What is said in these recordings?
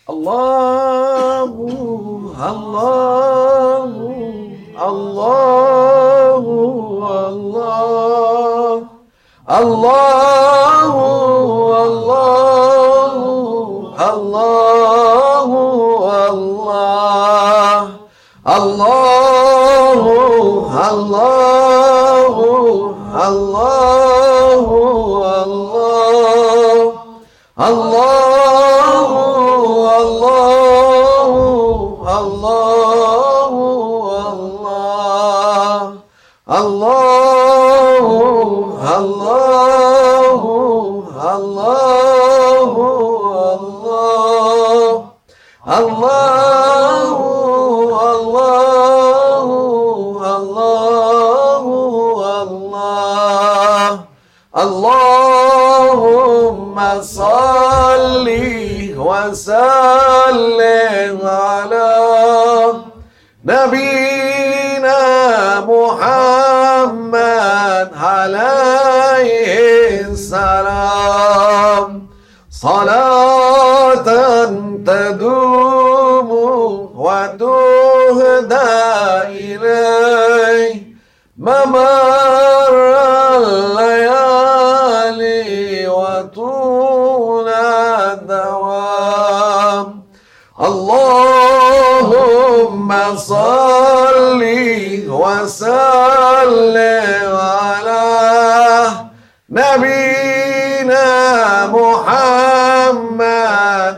Allahu, Allahu, Allahu, Allah. Allahu, Allahu, Allahu, Allah. Allahu, Allahu, Allahu, Allah. Allahu, Allahu, Allahu, Allah. Allahu, Allahu, Allahu, Allah. Allahu, Allahu, Allah. Allahumma salli wa sallim ala Nabina Muhammad alayhi salam. Salatan tadumu wa tuhda ilayh mamar al-layali wa tula dawam. Allahumma salli wa sallim ala Nabina Muhammad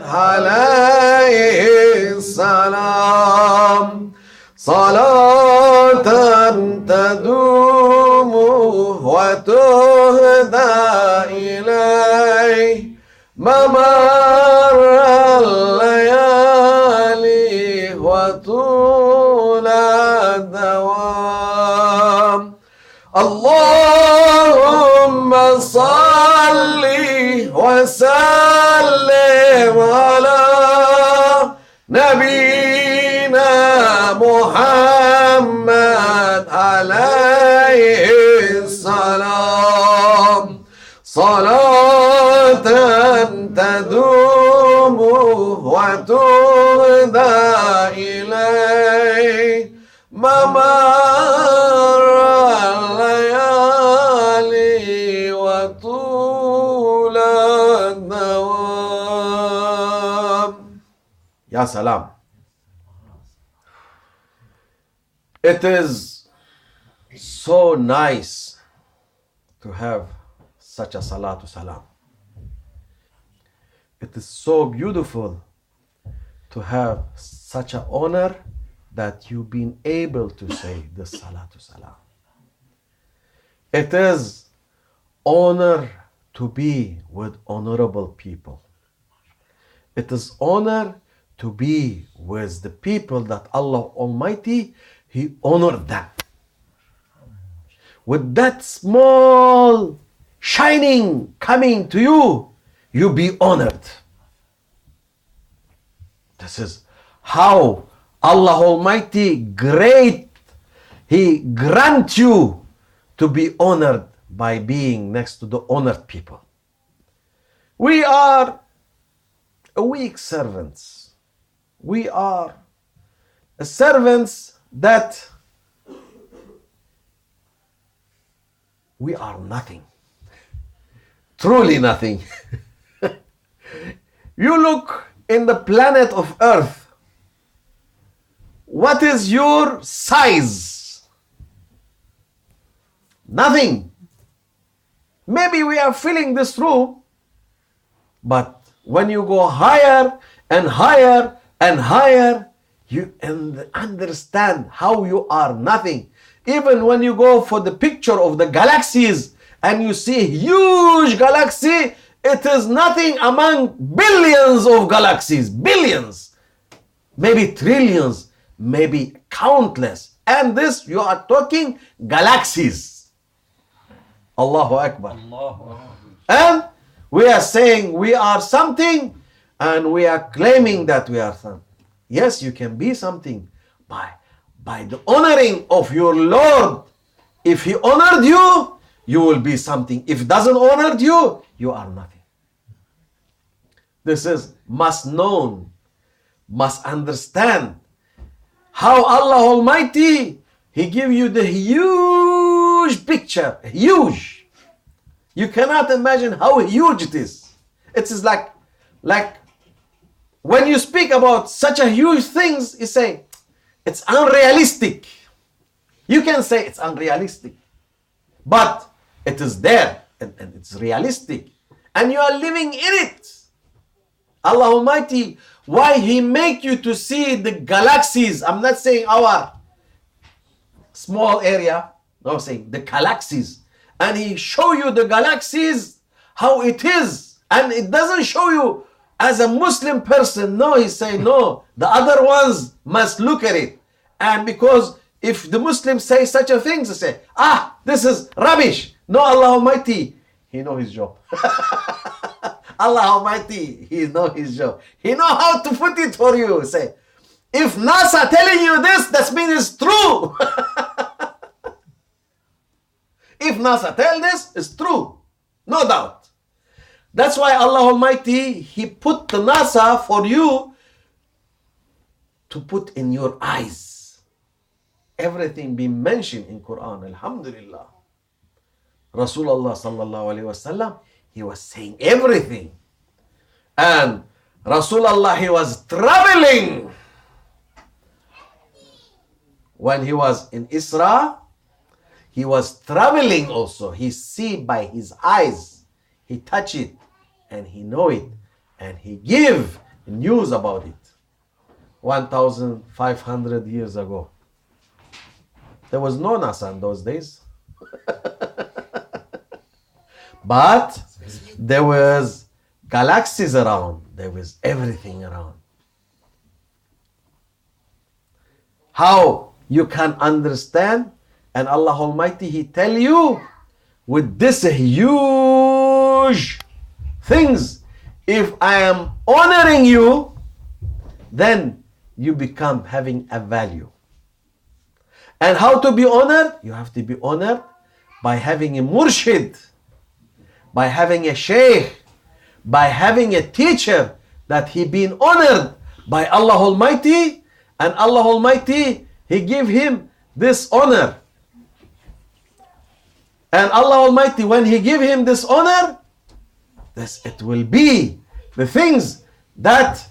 alayhi salam. Salatan tadumu wa tuhda ilayh mamar al-layali wa tula dawam. Allahumma salli wa sallim ala Nabina Muhammad alayhi salam. Salatan tadumu wa tuhda ilayh mamar al-layali wa tula dawam. Ya salam. It is so nice to have such a salatu salam. It is so beautiful to have such an honor that you've been able to say this salatu salam. It is honor to be with honorable people. It is honor to be with the people that Allah Almighty, He honored them. With that small shining coming to you, you be honored. This is how Allah Almighty great, He grant you to be honored by being next to the honored people. We are weak servants. We are servants that we are nothing. Truly nothing. You look in the planet of Earth. What is your size? Nothing. Maybe we are filling this room, but when you go higher and higher and higher, you understand how you are nothing. Even when you go for the picture of the galaxies and you see huge galaxy, it is nothing among billions of galaxies. Billions. Maybe trillions. Maybe countless. And this, you are talking galaxies. Allahu Akbar. And we are saying we are something, and we are claiming that we are something. Yes, you can be something by the honoring of your Lord. If He honored you, you will be something. If He doesn't honor you, you are nothing. This is must known must understand how Allah Almighty, He give you the huge picture, huge. You cannot imagine how huge it is. It is like when you speak about such a huge things, you say it's unrealistic. You can say it's unrealistic, but it is there and it's realistic, and you are living in it. Allah Almighty, why He make you to see the galaxies? I'm not saying our small area, no, I'm saying the galaxies. And He show you the galaxies, how it is. And it doesn't show you as a Muslim person. No, He say, no, the other ones must look at it. And because if the Muslims say such a thing, they say, this is rubbish. No, Allah Almighty, He know His job. Allah Almighty, He know His job. He know how to put it for you. Say, if NASA telling you this, that means it's true. If NASA tell this, it's true. No doubt. That's why Allah Almighty, He put the NASA for you to put in your eyes. Everything being mentioned in Quran. Alhamdulillah. Rasulullah sallallahu alaihi wasallam, he was saying everything. And Rasulullah, he was traveling. When he was in Isra, he was traveling also. He see by his eyes. He touch it and he know it. And he give news about it. 1,500 years ago. There was no NASA in those days. But there was galaxies around. There was everything around. How you can understand, and Allah Almighty, He tell you with this huge things, if I am honoring you, then you become having a value. And how to be honored? You have to be honored by having a murshid, by having a sheikh, by having a teacher that he been honored by Allah Almighty, and Allah Almighty, He give him this honor. And Allah Almighty, when He give him this honor, this it will be the things that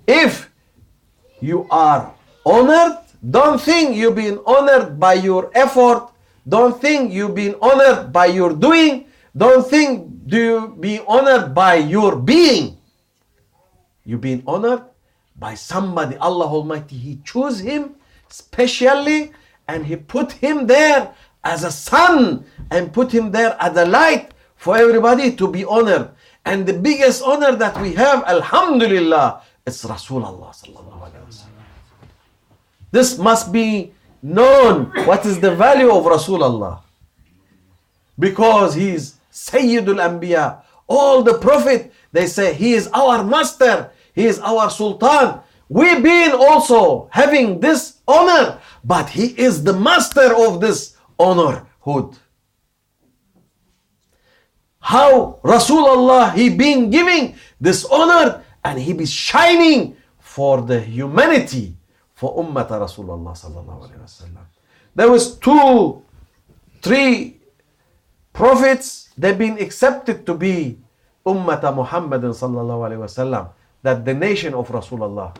if you are honored, don't think you've been honored by your effort. Don't think you've been honored by your doing. Don't think you be honored by your being. You've been honored by somebody. Allah Almighty, He chose him specially and He put him there as a sun and put him there as a light for everybody to be honored. And the biggest honor that we have, alhamdulillah, is Rasulullah sallallahu alaihi wasallam. This must be known. What is the value of Rasulullah? Because he is Sayyidul Anbiya. All the Prophet, they say he is our master. He is our sultan. We've been also having this honor, but he is the master of this honorhood. How Rasulullah, he been giving this honor and he be shining for the humanity, for Ummah Rasulullah sallallahu alaihi wasallam. There was 3 prophets, they've been accepted to be Ummah Muhammadin sallallahu alaihi wasallam, that the nation of Rasulullah.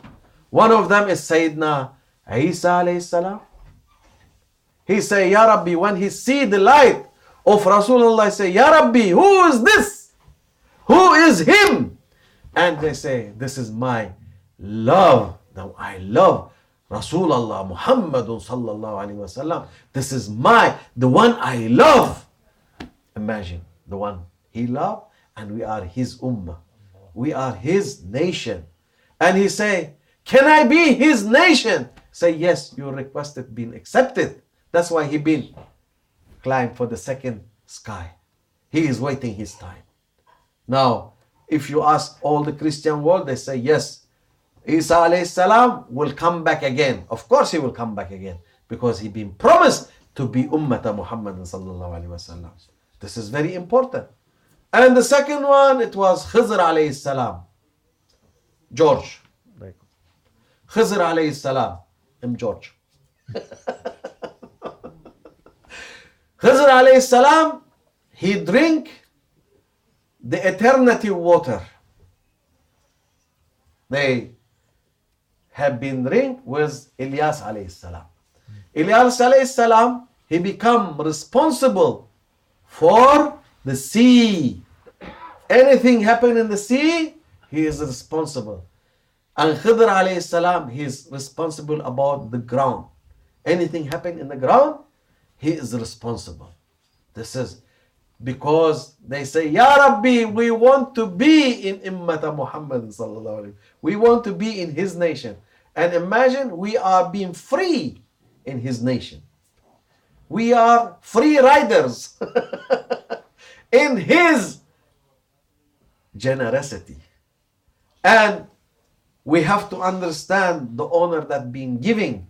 One of them is Sayyidina Isa alayhi salam. He say, Ya Rabbi, when he see the light of Rasulullah, he say, Ya Rabbi, who is this? Who is him? And they say, this is my love. Now I love Rasulullah Muhammadun sallallahu alaihi wasallam. This is the one I love. Imagine, the one he loved, and we are his ummah. We are his nation. And he say, can I be his nation? Say, yes, your request has been accepted. That's why he been climbed for the second sky. He is waiting his time. Now, if you ask all the Christian world, they say, yes, Isa alayhi salam will come back again. Of course he will come back again, because he been promised to be Ummata Muhammad sallallahu alaihi wasallam. This is very important. And the second one, it was Khizr alayhi salam. George. Khizr alayhi salam. I'm George. Khizr alayhi salam, he drink the eternity water. They have been drink with Ilyas alayhi salam. Ilyas alayhi salam, he become responsible for the sea. Anything happen in the sea, he is responsible. And Khidr alayhi salam, he is responsible about the ground. Anything happen in the ground, he is responsible. This is because they say, Ya Rabbi, we want to be in Ummata Muhammad sallallahu alayhi. We want to be in his nation. And imagine we are being free in his nation. We are free riders in his generosity. And we have to understand the honor that being given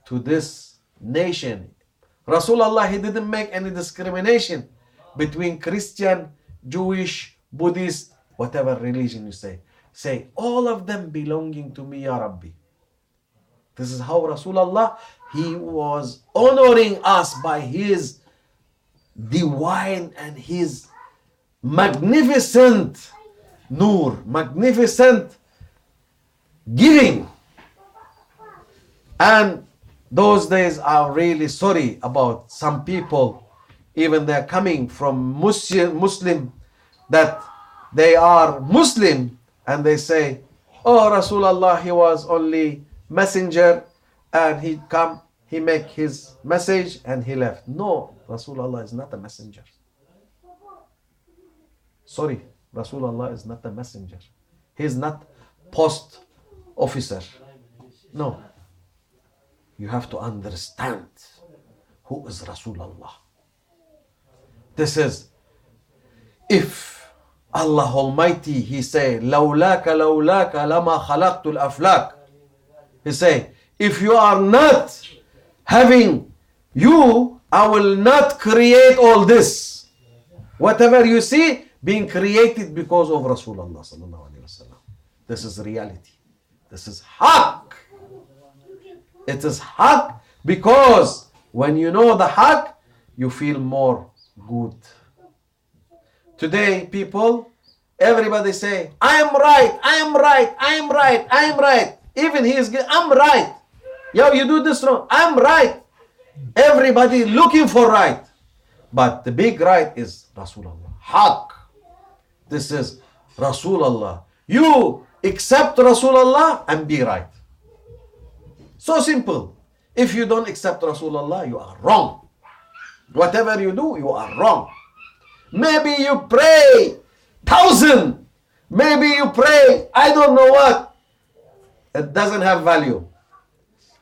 to this nation. Rasulullah, he didn't make any discrimination between Christian, Jewish, Buddhist, whatever religion you say. Say, all of them belonging to me, Ya Rabbi. This is how Rasulullah, he was honoring us by his divine and his magnificent nur, magnificent giving. And those days are really sorry about some people, even they're coming from Muslim, that they are Muslim, and they say, oh, Rasulullah, he was only messenger, and he come, he make his message, and he left. No, Rasulullah is not a messenger. Sorry, Rasulullah is not a messenger. He is not post officer. No. You have to understand who is Rasulullah. This is, if Allah Almighty, he say, لَوْلَاكَ لَوْلَاكَ لَمَا خَلَقْتُ الْأَفْلَاكَ. He say, if you are not having you, I will not create all this. Whatever you see, being created because of Rasulullah sallallahu alaihi wasallam. This is reality. This is haqq. It is haqq because when you know the haqq, you feel more good. Today, people, everybody say, I am right, I am right, I am right, I am right. Even he is, I'm right. Yo, you do this wrong, I'm right. Everybody looking for right. But the big right is Rasulullah. Haqq. This is Rasulullah. You accept Rasulullah and be right. So simple. If you don't accept Rasulullah, you are wrong. Whatever you do, you are wrong. Maybe you pray 1,000. Maybe you pray, I don't know what. It doesn't have value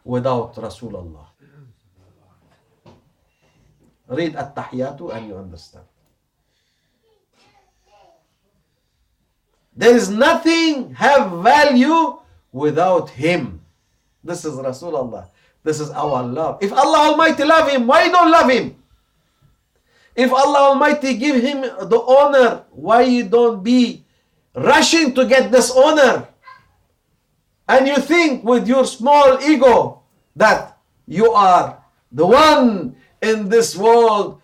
without Rasulullah. Read At-Tahiyatu and you understand. There is nothing have value without him. This is Rasulullah. This is our love. If Allah Almighty love him, why don't love him? If Allah Almighty give him the honor, why you don't be rushing to get this honor? And you think with your small ego that you are the one in this world,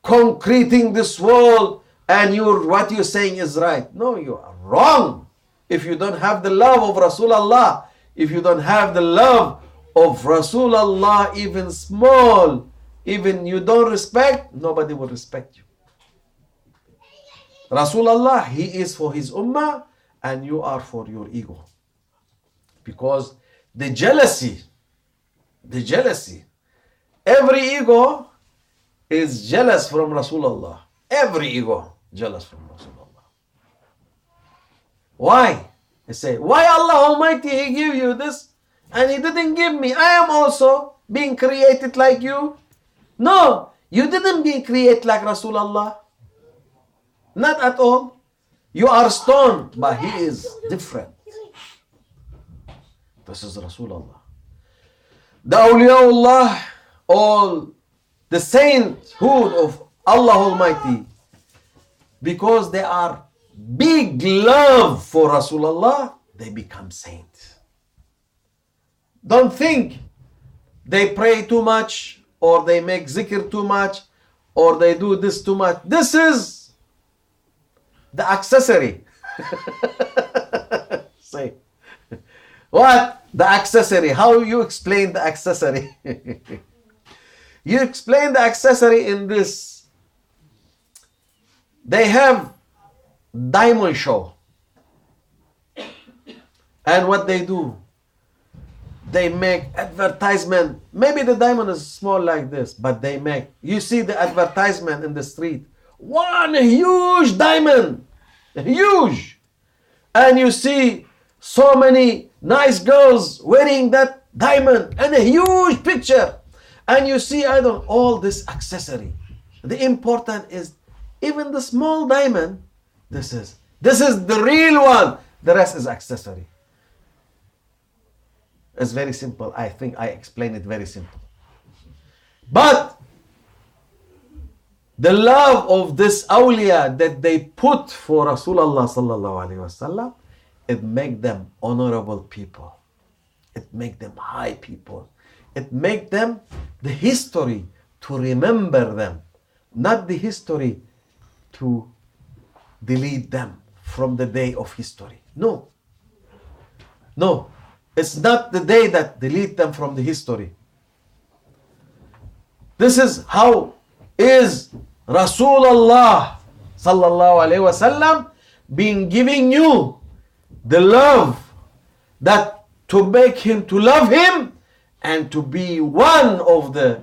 concreting this world, and what you're saying is right. No, you are wrong. If you don't have the love of Rasulullah, if you don't have the love of Rasulullah, even small, even you don't respect, nobody will respect you. Rasulullah, he is for his ummah, and you are for your ego. Because the jealousy, every ego is jealous from Rasulullah. Every ego jealous from Rasulullah. Why? They say, why Allah Almighty, he give you this and he didn't give me? I am also being created like you. No, you didn't be created like Rasulullah. Not at all. You are stone, but he is different. This is Rasulullah. The awliyaullah, all the sainthood of Allah Almighty, because they are big love for Rasulullah, they become saints. Don't think they pray too much, or they make zikr too much, or they do this too much. This is the accessory. Say, what? The accessory. How you explain the accessory? You explain the accessory in this. They have diamond show. And what they do? They make advertisement. Maybe the diamond is small like this, but they make, you see the advertisement in the street. One huge diamond. Huge. And you see so many nice girls wearing that diamond and a huge picture. And you see, all this accessory. The important is even the small diamond. This is the real one. The rest is accessory. It's very simple. I think I explained it very simple. But the love of this awliya that they put for Rasulullah sallallahu alaihi wasallam, it make them honorable people. It make them high people. It make them the history to remember them, not the history to delete them from the day of history. No. It's not the day that delete them from the history. This is how is Rasulullah sallallahu alaihi wasallam being giving you the love that to make him to love him and to be one of the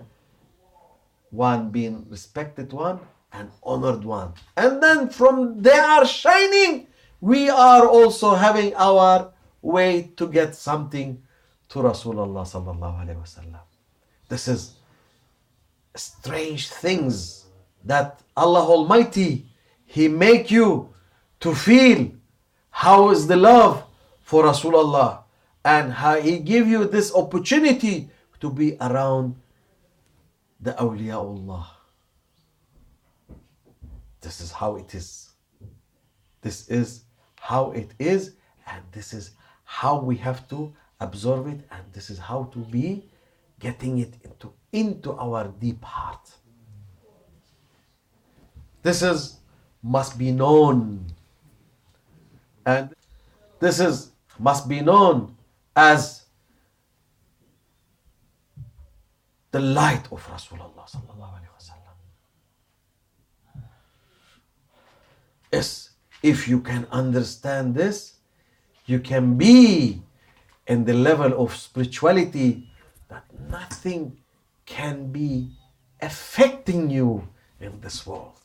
one being respected one and honored one. And then from they are shining, we are also having our way to get something to Rasulullah sallallahu alaihi wasallam. This is strange things that Allah Almighty, He make you to feel how is the love for Rasulullah, and how He give you this opportunity to be around the awliyaullah. This is how it is. This is how it is, and this is how we have to absorb it, and this is how to be getting it into our deep heart. This is must be known, and this is must be known as the light of Rasulullah sallallahu alaihi wasallam. Yes, if you can understand this, you can be in the level of spirituality that nothing can be affecting you in this world.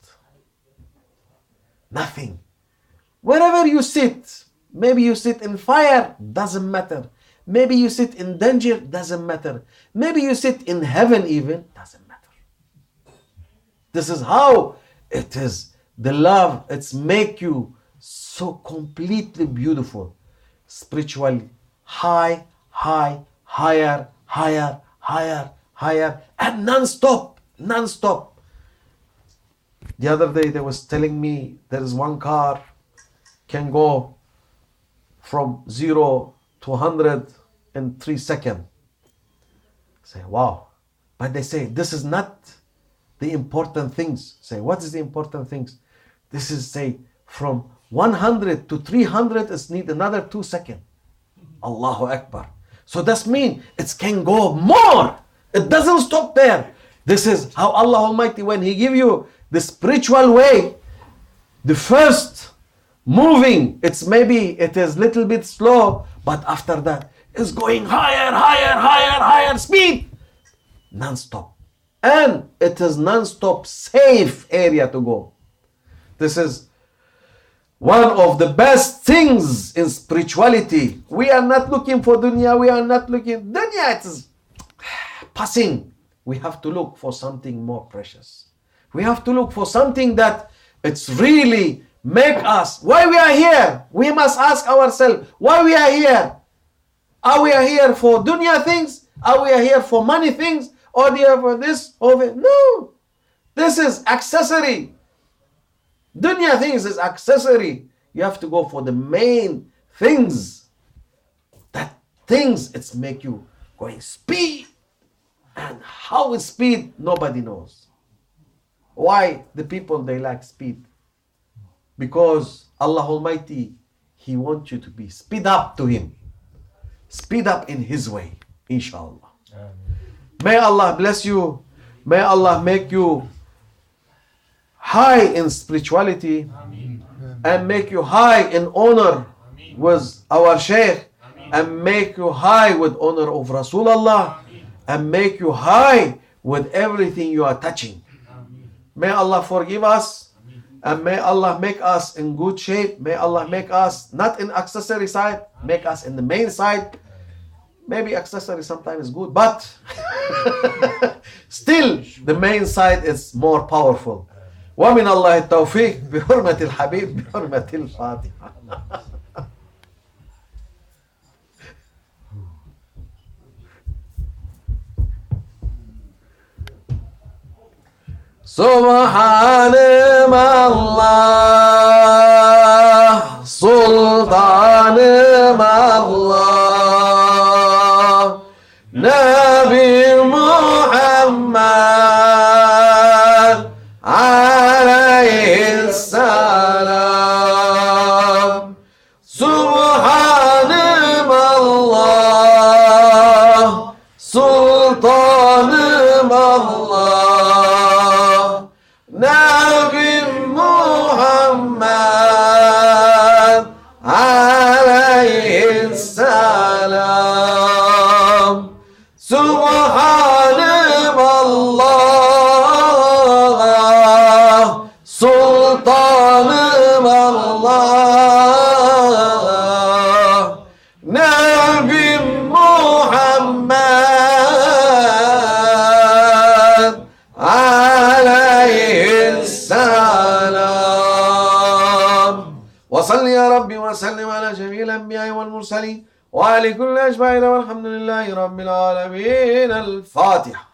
Nothing. Wherever you sit, maybe you sit in fire, doesn't matter. Maybe you sit in danger, doesn't matter. Maybe you sit in heaven even, doesn't matter. This is how it is. The love, it's make you so completely beautiful. Spiritually, high, higher, and non-stop. The other day they was telling me there is one car can go from 0 to 100 in 3 seconds. Say, wow. But they say, this is not the important things. Say, what is the important things? This is, say, from 100 to 300 is need another 2 seconds. Allahu Akbar. So that means it can go more. It doesn't stop there. This is how Allah Almighty, when He give you the spiritual way, the first moving, it's maybe it is little bit slow, but after that it's going higher speed, non-stop. And it is non-stop safe area to go. This is one of the best things in spirituality. We are not looking for dunya. Dunya, it is passing. We have to look for something more precious. We have to look for something that it's really make us. Why we are here? We must ask ourselves why we are here. Are we here for dunya things? Are we here for money things? Or do you have for this? No. This is accessory. Dunya things is accessory. You have to go for the main things. That things it's make you going speed. And how is speed? Nobody knows. Why the people, they lack speed? Because Allah Almighty, He wants you to be speed up to Him. Speed up in His way, inshallah. May Allah bless you. May Allah make you high in spirituality and make you high in honor with our Shaykh and make you high with honor of Rasulullah and make you high with everything you are touching. May Allah forgive us and may Allah make us in good shape. May Allah make us not in accessory side, make us in the main side. Maybe accessory sometimes is good, but still the main side is more powerful. ومن الله التوفيق بحرمة الحبيب بحرمة الفاتحة. سبحان الله سلطان الله نبي محمد عليه السلام سبحان الله سلطان الله نبي محمد عليه السلام سبحان الله سلطان الله نبي محمد عليه السلام وصل يا ربي وسلم على جميع الأنبياء والمرسلين وعلى كل أجمعين والحمد لله رب العالمين. الفاتحة.